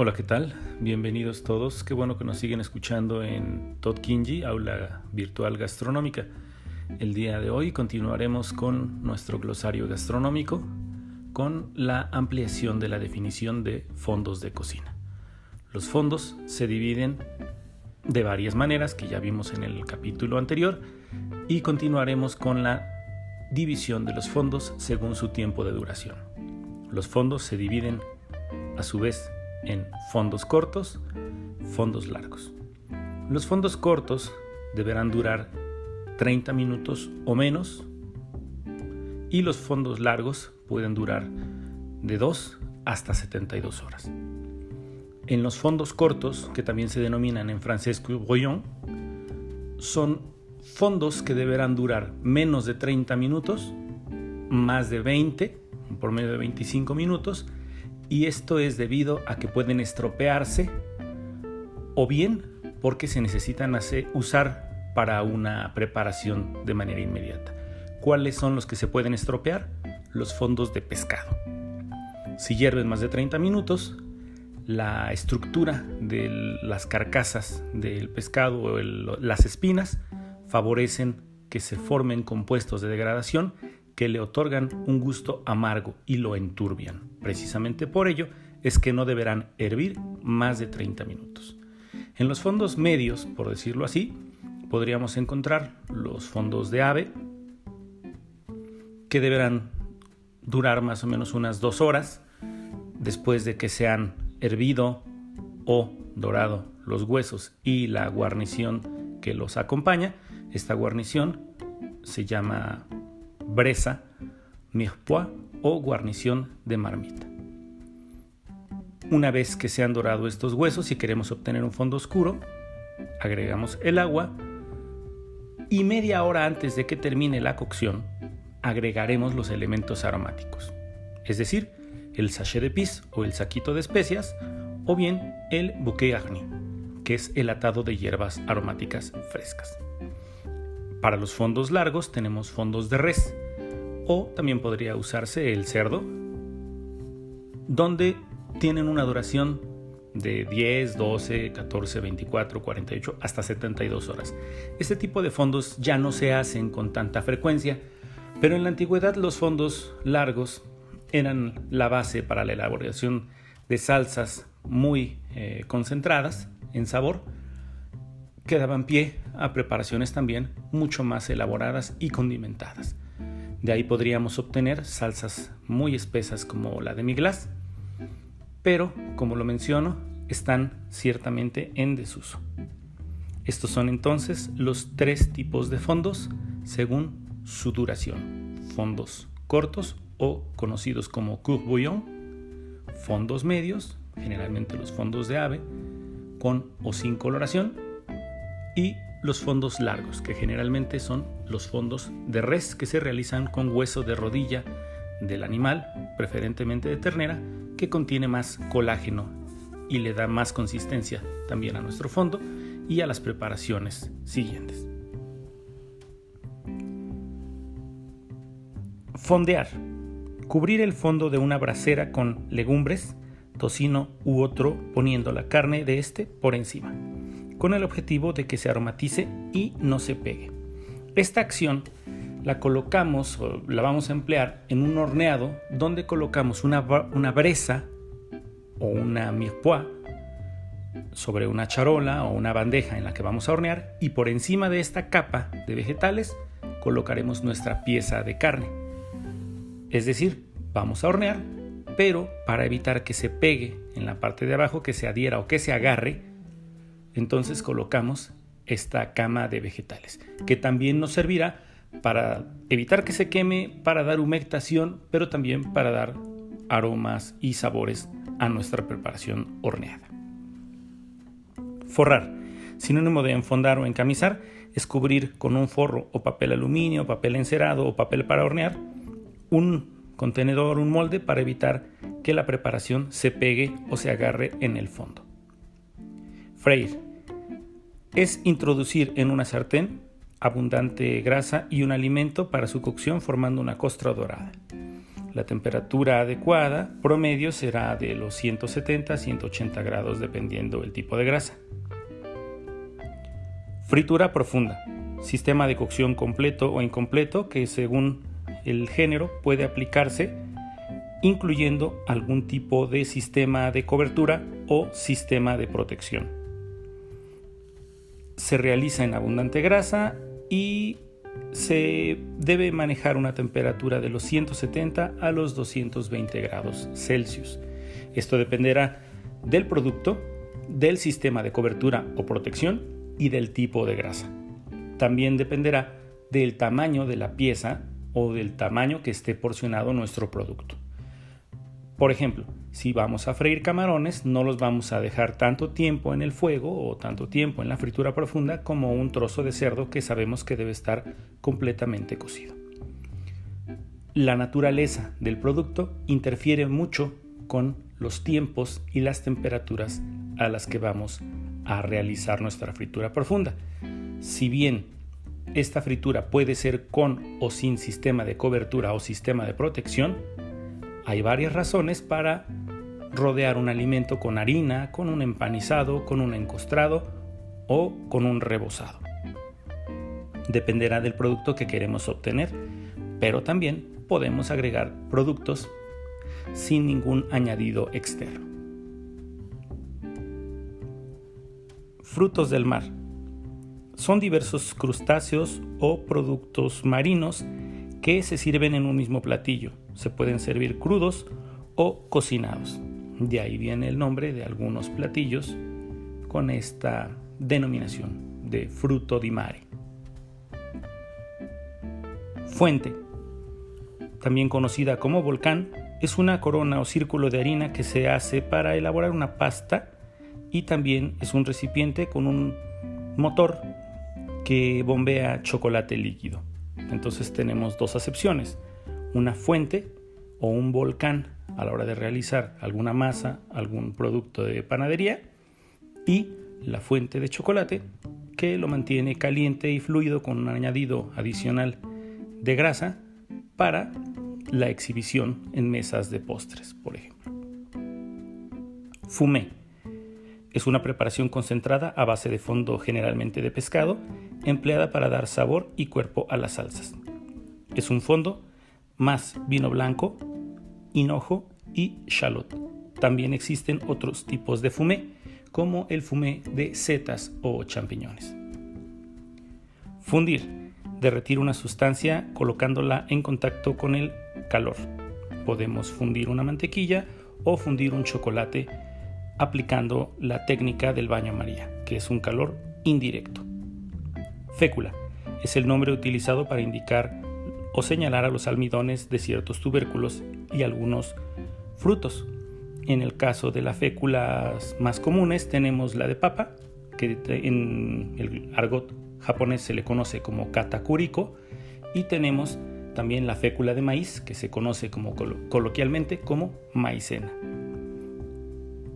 Hola, ¿qué tal? Bienvenidos todos. Qué bueno que nos siguen escuchando en Todd Kinji, aula virtual gastronómica. El día de hoy continuaremos con nuestro glosario gastronómico con la ampliación de la definición de fondos de cocina. Los fondos se dividen de varias maneras que ya vimos en el capítulo anterior y continuaremos con la división de los fondos según su tiempo de duración. Los fondos se dividen a su vez en fondos cortos, fondos largos. Los fondos cortos deberán durar 30 minutos o menos y los fondos largos pueden durar de 2 hasta 72 horas. En los fondos cortos, que también se denominan en francés court bouillon, son fondos que deberán durar menos de 30 minutos, más de 20, por medio de 25 minutos, y esto es debido a que pueden estropearse o bien porque se necesitan usar para una preparación de manera inmediata. ¿Cuáles son los que se pueden estropear? Los fondos de pescado. Si hierven más de 30 minutos, la estructura de las carcasas del pescado o las espinas favorecen que se formen compuestos de degradación que le otorgan un gusto amargo y lo enturbian. Precisamente por ello es que no deberán hervir más de 30 minutos. En los fondos medios, por decirlo así, podríamos encontrar los fondos de ave, que deberán durar más o menos unas 2 horas después de que se han hervido o dorado los huesos y la guarnición que los acompaña. Esta guarnición se llama bresa, mirepoix o guarnición de marmita. Una vez que se han dorado estos huesos, si queremos obtener un fondo oscuro, agregamos el agua y media hora antes de que termine la cocción, agregaremos los elementos aromáticos, es decir, el sachet de pis o el saquito de especias o bien el bouquet garni, que es el atado de hierbas aromáticas frescas. Para los fondos largos tenemos fondos de res o también podría usarse el cerdo, donde tienen una duración de 10, 12, 14, 24, 48 hasta 72 horas. Este tipo de fondos ya no se hacen con tanta frecuencia, pero en la antigüedad los fondos largos eran la base para la elaboración de salsas muy concentradas en sabor, que daban pie a preparaciones también mucho más elaboradas y condimentadas. De ahí podríamos obtener salsas muy espesas como la demi-glace, pero, como lo menciono, están ciertamente en desuso. Estos son entonces los 3 tipos de fondos según su duración: fondos cortos o conocidos como court bouillon, fondos medios, generalmente los fondos de ave, con o sin coloración, y los fondos largos, que generalmente son los fondos de res que se realizan con hueso de rodilla del animal, preferentemente de ternera, que contiene más colágeno y le da más consistencia también a nuestro fondo y a las preparaciones siguientes. Fondear: cubrir el fondo de una brasera con legumbres, tocino u otro, poniendo la carne de este por encima, con el objetivo de que se aromatice y no se pegue. Esta acción la colocamos o la vamos a emplear en un horneado donde colocamos una bresa o una mirepoix sobre una charola o una bandeja en la que vamos a hornear, y por encima de esta capa de vegetales colocaremos nuestra pieza de carne. Es decir, vamos a hornear, pero para evitar que se pegue en la parte de abajo, que se adhiera o que se agarre, entonces colocamos esta cama de vegetales, que también nos servirá para evitar que se queme, para dar humectación, pero también para dar aromas y sabores a nuestra preparación horneada. Forrar: sinónimo de enfondar o encamisar, es cubrir con un forro o papel aluminio, papel encerado o papel para hornear un contenedor, un molde, para evitar que la preparación se pegue o se agarre en el fondo. Freír: es introducir en una sartén abundante grasa y un alimento para su cocción formando una costra dorada. La temperatura adecuada promedio será de los 170 a 180 grados dependiendo del tipo de grasa. Fritura profunda. Sistema de cocción completo o incompleto que según el género puede aplicarse incluyendo algún tipo de sistema de cobertura o sistema de protección. Se realiza en abundante grasa y se debe manejar una temperatura de los 170 a los 220 grados Celsius. Esto dependerá del producto, del sistema de cobertura o protección y del tipo de grasa. También dependerá del tamaño de la pieza o del tamaño que esté porcionado nuestro producto. Por ejemplo, si vamos a freír camarones, no los vamos a dejar tanto tiempo en el fuego o tanto tiempo en la fritura profunda como un trozo de cerdo que sabemos que debe estar completamente cocido. La naturaleza del producto interfiere mucho con los tiempos y las temperaturas a las que vamos a realizar nuestra fritura profunda. Si bien esta fritura puede ser con o sin sistema de cobertura o sistema de protección, hay varias razones para rodear un alimento con harina, con un empanizado, con un encostrado o con un rebozado. Dependerá del producto que queremos obtener, pero también podemos agregar productos sin ningún añadido externo. Frutos del mar. Son diversos crustáceos o productos marinos que se sirven en un mismo platillo. Se pueden servir crudos o cocinados. De ahí viene el nombre de algunos platillos con esta denominación de fruto di mare. Fuente, también conocida como volcán, es una corona o círculo de harina que se hace para elaborar una pasta y también es un recipiente con un motor que bombea chocolate líquido. Entonces tenemos dos acepciones, una fuente o un volcán a la hora de realizar alguna masa, algún producto de panadería, y la fuente de chocolate que lo mantiene caliente y fluido con un añadido adicional de grasa para la exhibición en mesas de postres, por ejemplo. Fumé es una preparación concentrada a base de fondo generalmente de pescado, empleada para dar sabor y cuerpo a las salsas. Es un fondo más vino blanco, hinojo y shallot. También existen otros tipos de fumé, como el fumé de setas o champiñones. Fundir, derretir una sustancia colocándola en contacto con el calor. Podemos fundir una mantequilla o fundir un chocolate aplicando la técnica del baño María, que es un calor indirecto. Fécula es el nombre utilizado para indicar o señalar a los almidones de ciertos tubérculos y algunos frutos. En el caso de las féculas más comunes tenemos la de papa, que en el argot japonés se le conoce como katakuriko, y tenemos también la fécula de maíz, que se conoce coloquialmente como maicena.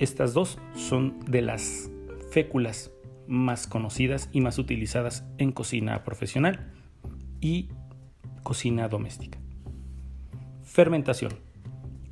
Estas dos son de las féculas más conocidas y más utilizadas en cocina profesional y cocina doméstica. Fermentación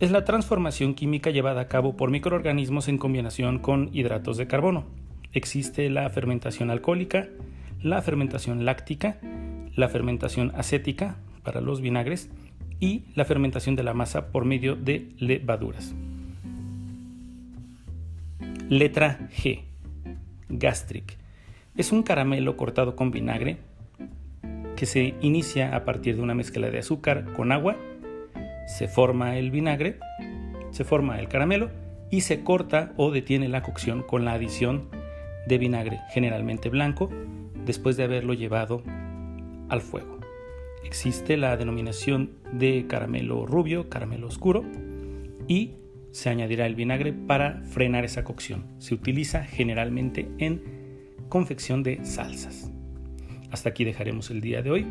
es la transformación química llevada a cabo por microorganismos en combinación con hidratos de carbono. Existe la fermentación alcohólica, la fermentación láctica, la fermentación acética para los vinagres y la fermentación de la masa por medio de levaduras. Letra G. Gastric. Es un caramelo cortado con vinagre que se inicia a partir de una mezcla de azúcar con agua. Se forma el vinagre, se forma el caramelo y se corta o detiene la cocción con la adición de vinagre, generalmente blanco, después de haberlo llevado al fuego. Existe la denominación de caramelo rubio, caramelo oscuro, y se añadirá el vinagre para frenar esa cocción. Se utiliza generalmente en confección de salsas. Hasta aquí dejaremos el día de hoy.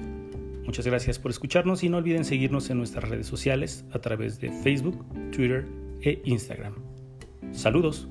Muchas gracias por escucharnos y no olviden seguirnos en nuestras redes sociales a través de Facebook, Twitter e Instagram. Saludos.